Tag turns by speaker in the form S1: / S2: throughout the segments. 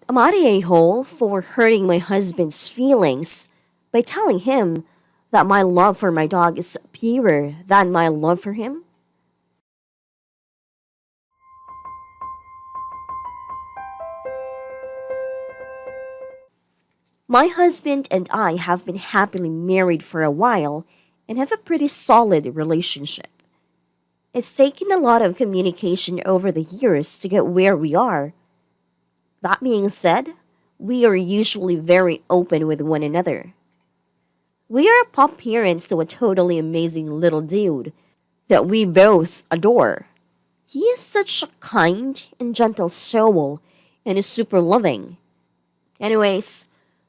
S1: Am I a hole for hurting my husband's feelings by telling him that my love for my dog is purer than my love for him? My husband and I have been happily married for a while and have a pretty solid relationship. It's taken a lot of communication over the years to get where we are. That being said, we are usually very open with one another. We are pop parents to a totally amazing little dude that we both adore. He is such a kind and gentle soul and is super loving. Anyways,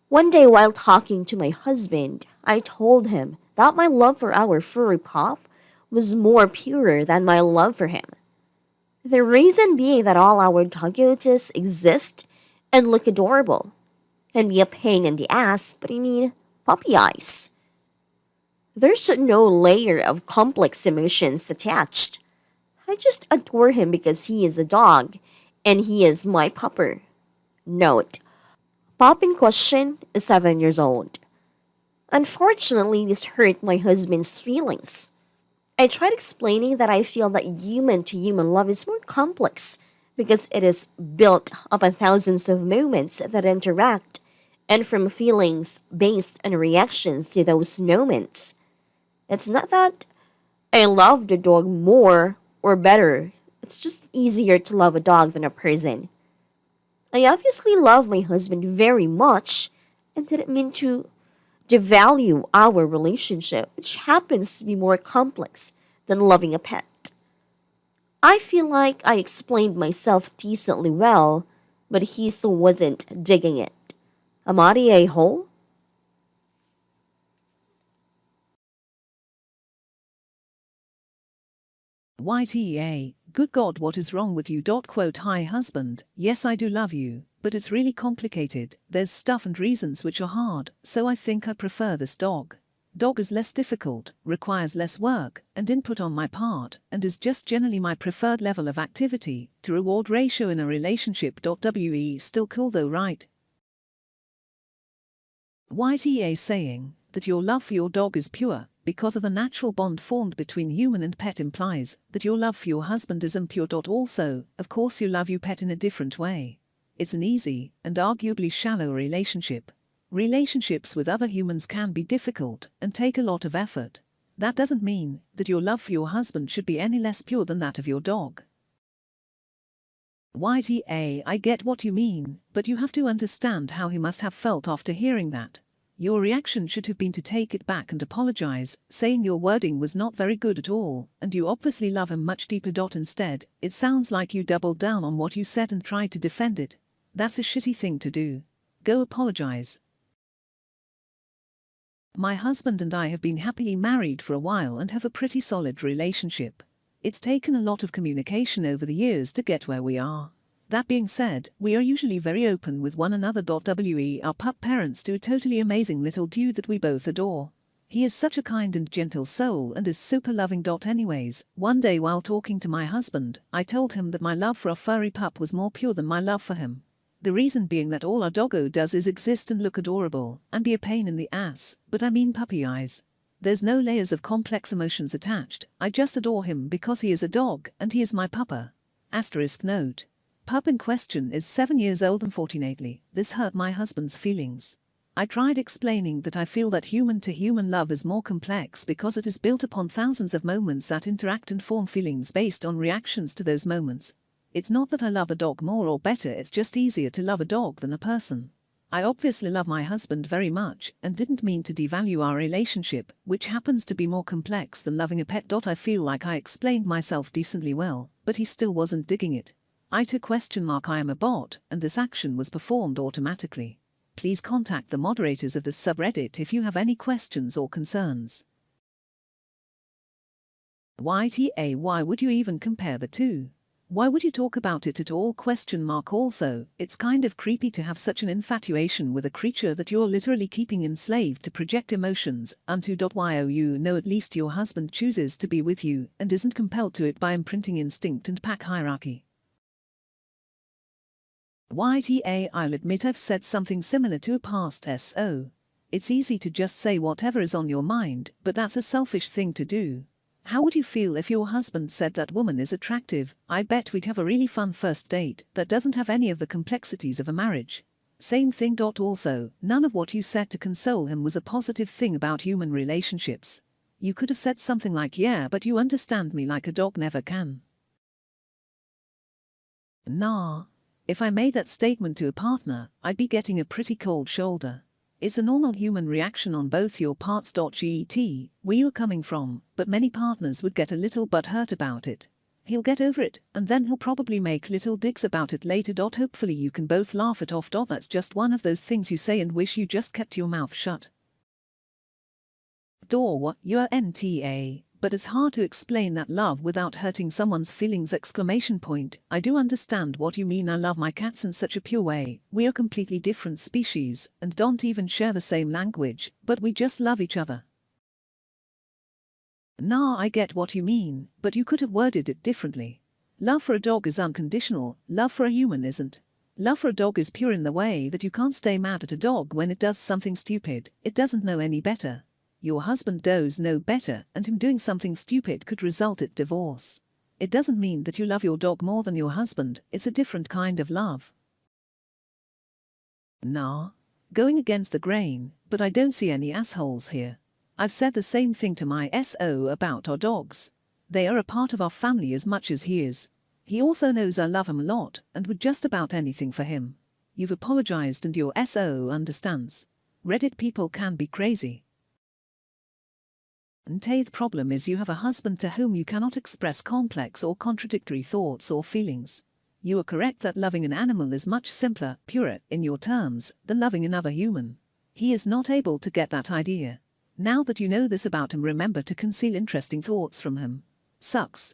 S1: one day while talking to my husband, I told him that my love for our furry pup was more pure than my love for him. The reason being that all our dogotas exist and look adorable and be a pain in the ass, but I mean puppy eyes. There's no layer of complex emotions attached. I just adore him because he is a dog and he is my pupper. Note, pup in question is 7 years old. Unfortunately, this hurt my husband's feelings. I tried explaining that I feel that human to human love is more complex because it is built upon thousands of moments that interact and from feelings based on reactions to those moments. It's not that I love the dog more or better. It's just easier to love a dog than a person. I obviously love my husband very much and didn't mean to devalue our relationship, which happens to be more complex than loving a pet. I feel like I explained myself decently well, but he still wasn't digging it. Am I the a-hole?
S2: YTA, good God, what is wrong with you? Quote, hi husband, yes I do love you, but it's really complicated, there's stuff and reasons which are hard, so I think I prefer this dog. Dog is less difficult, requires less work and input on my part, and is just generally my preferred level of activity to reward ratio in a relationship. We still cool though, right? YTA saying that your love for your dog is pure because of a natural bond formed between human and pet implies that your love for your husband is impure. Also, of course, you love your pet in a different way. It's an easy and arguably shallow relationship. Relationships with other humans can be difficult and take a lot of effort. That doesn't mean that your love for your husband should be any less pure than that of your dog. YTA, I get what you mean, but you have to understand how he must have felt after hearing that. Your reaction should have been to take it back and apologize, saying your wording was not very good at all, and you obviously love him much deeper. Instead, it sounds like you doubled down on what you said and tried to defend it. That's a shitty thing to do. Go apologize. My husband and I have been happily married for a while and have a pretty solid relationship. It's taken a lot of communication over the years to get where we are. That being said, we are usually very open with one another. We are pup parents to a totally amazing little dude that we both adore. He is such a kind and gentle soul and is super loving. Anyways, one day while talking to my husband, I told him that my love for a furry pup was more pure than my love for him. The reason being that all our doggo does is exist and look adorable, and be a pain in the ass, but I mean puppy eyes. There's no layers of complex emotions attached, I just adore him because he is a dog and he is my pupper. Asterisk note. Pup in question is 7 years old. Unfortunately, this hurt my husband's feelings. I tried explaining that I feel that human-to-human love is more complex because it is built upon thousands of moments that interact and form feelings based on reactions to those moments. It's not that I love a dog more or better, it's just easier to love a dog than a person. I obviously love my husband very much and didn't mean to devalue our relationship, which happens to be more complex than loving a pet. I feel like I explained myself decently well, but he still wasn't digging it. AITA ? I am a bot, and this action was performed automatically. Please contact the moderators of the subreddit if you have any questions or concerns. YTA, why would you even compare the two? Why would you talk about it at all? Also, it's kind of creepy to have such an infatuation with a creature that you're literally keeping enslaved to project emotions onto. You know at least your husband chooses to be with you and isn't compelled to it by imprinting instinct and pack hierarchy. YTA, I'll admit I've said something similar to a past SO. It's easy to just say whatever is on your mind, but that's a selfish thing to do. How would you feel if your husband said that woman is attractive? I bet we'd have a really fun first date that doesn't have any of the complexities of a marriage. Same thing. Also, none of what you said to console him was a positive thing about human relationships. You could have said something like, yeah, but you understand me like a dog never can. Nah. If I made that statement to a partner, I'd be getting a pretty cold shoulder. It's a normal human reaction on both your parts. Get where you're coming from, but many partners would get a little butthurt about it. He'll get over it, and then he'll probably make little digs about it later. Hopefully you can both laugh it off. That's just one of those things you say and wish you just kept your mouth shut. You're NTA, but it's hard to explain that love without hurting someone's feelings! I do understand what you mean. I love my cats in such a pure way. We are completely different species and don't even share the same language, but we just love each other. Nah, I get what you mean, but you could have worded it differently. Love for a dog is unconditional, love for a human isn't. Love for a dog is pure in the way that you can't stay mad at a dog when it does something stupid. It doesn't know any better. Your husband does know better, and him doing something stupid could result in divorce. It doesn't mean that you love your dog more than your husband, it's a different kind of love. Nah. Going against the grain, but I don't see any assholes here. I've said the same thing to my SO about our dogs. They are a part of our family as much as he is. He also knows I love him a lot and would just about anything for him. You've apologized and your SO understands. Reddit people can be crazy. And the problem is you have a husband to whom you cannot express complex or contradictory thoughts or feelings. You are correct that loving an animal is much simpler, purer, in your terms, than loving another human. He is not able to get that idea. Now that you know this about him, remember to conceal interesting thoughts from him. Sucks.